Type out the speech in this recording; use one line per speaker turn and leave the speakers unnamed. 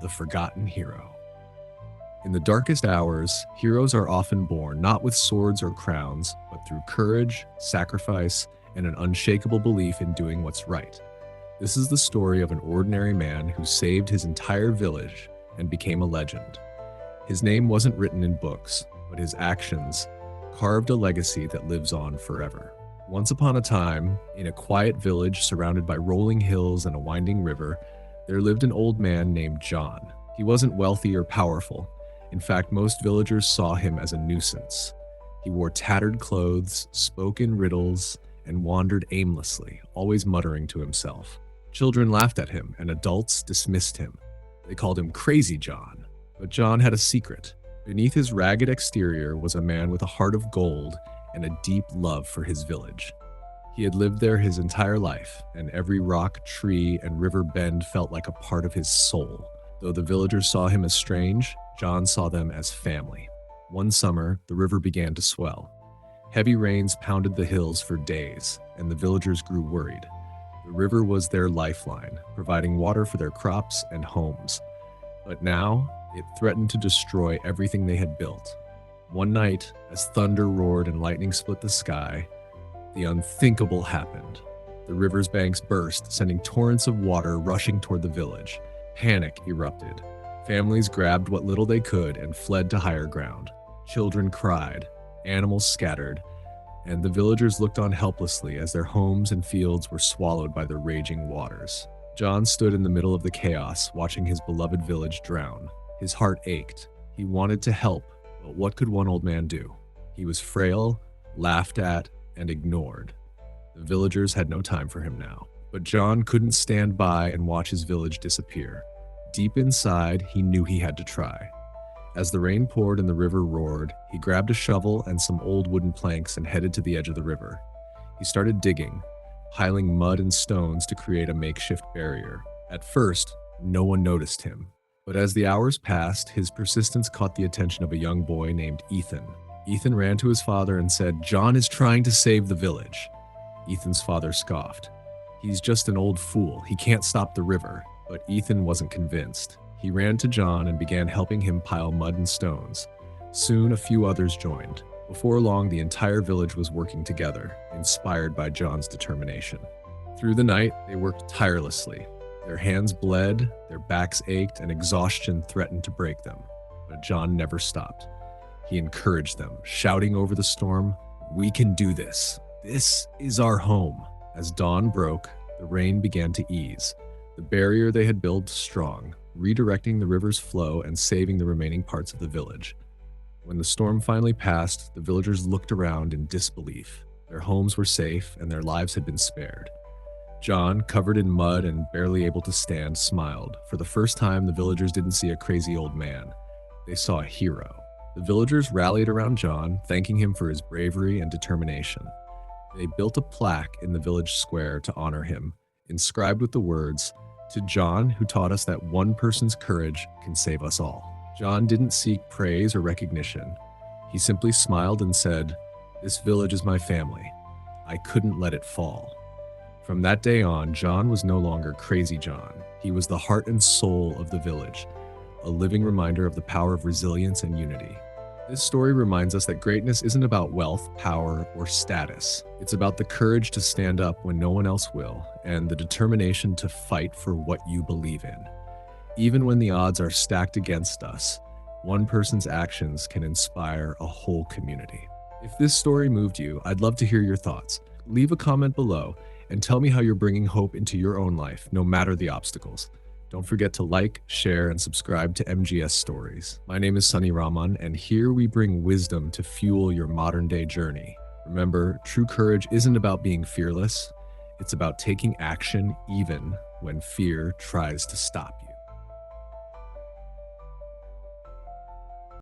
the forgotten hero. In the darkest hours, heroes are often born not with swords or crowns, but through courage, sacrifice, and an unshakable belief in doing what's right. This is the story of an ordinary man who saved his entire village and became a legend. His name wasn't written in books, but his actions carved a legacy that lives on forever. Once upon a time, in a quiet village surrounded by rolling hills and a winding river, there lived an old man named John. He wasn't wealthy or powerful. In fact, most villagers saw him as a nuisance. He wore tattered clothes, spoke in riddles, and wandered aimlessly, always muttering to himself. Children laughed at him, and adults dismissed him. They called him Crazy John. But John had a secret. Beneath his ragged exterior was a man with a heart of gold and a deep love for his village. He had lived there his entire life, and every rock, tree, and river bend felt like a part of his soul. Though the villagers saw him as strange, John saw them as family. One summer, the river began to swell. Heavy rains pounded the hills for days, and the villagers grew worried. The river was their lifeline, providing water for their crops and homes. But now, it threatened to destroy everything they had built. One night, as thunder roared and lightning split the sky, the unthinkable happened. The river's banks burst, sending torrents of water rushing toward the village. Panic erupted. Families grabbed what little they could and fled to higher ground. Children cried, animals scattered, and the villagers looked on helplessly as their homes and fields were swallowed by the raging waters. John stood in the middle of the chaos, watching his beloved village drown. His heart ached. He wanted to help, but what could one old man do? He was frail, laughed at, and ignored. The villagers had no time for him now. But John couldn't stand by and watch his village disappear. Deep inside, he knew he had to try. As the rain poured and the river roared, he grabbed a shovel and some old wooden planks and headed to the edge of the river. He started digging, piling mud and stones to create a makeshift barrier. At first, no one noticed him. But as the hours passed, his persistence caught the attention of a young boy named Ethan. Ethan ran to his father and said, "John is trying to save the village." Ethan's father scoffed. "He's just an old fool. He can't stop the river." But Ethan wasn't convinced. He ran to John and began helping him pile mud and stones. Soon, a few others joined. Before long, the entire village was working together, inspired by John's determination. Through the night, they worked tirelessly. Their hands bled, their backs ached, and exhaustion threatened to break them. But John never stopped. He encouraged them, shouting over the storm, "We can do this. This is our home." As dawn broke, the rain began to ease. The barrier they had built strong, redirecting the river's flow and saving the remaining parts of the village. When the storm finally passed, the villagers looked around in disbelief. Their homes were safe and their lives had been spared. John, covered in mud and barely able to stand, smiled. For the first time, the villagers didn't see a crazy old man. They saw a hero. The villagers rallied around John, thanking him for his bravery and determination. They built a plaque in the village square to honor him, inscribed with the words, "To John, who taught us that one person's courage can save us all." John didn't seek praise or recognition. He simply smiled and said, "This village is my family. I couldn't let it fall." From that day on, John was no longer Crazy John. He was the heart and soul of the village, a living reminder of the power of resilience and unity. This story reminds us that greatness isn't about wealth, power, or status. It's about the courage to stand up when no one else will, and the determination to fight for what you believe in. Even when the odds are stacked against us, one person's actions can inspire a whole community. If this story moved you, I'd love to hear your thoughts. Leave a comment below and tell me how you're bringing hope into your own life, no matter the obstacles. Don't forget to like, share, and subscribe to MGS Stories. My name is Sunny Rahman, and here we bring wisdom to fuel your modern-day journey. Remember, true courage isn't about being fearless. It's about taking action even when fear tries to stop you.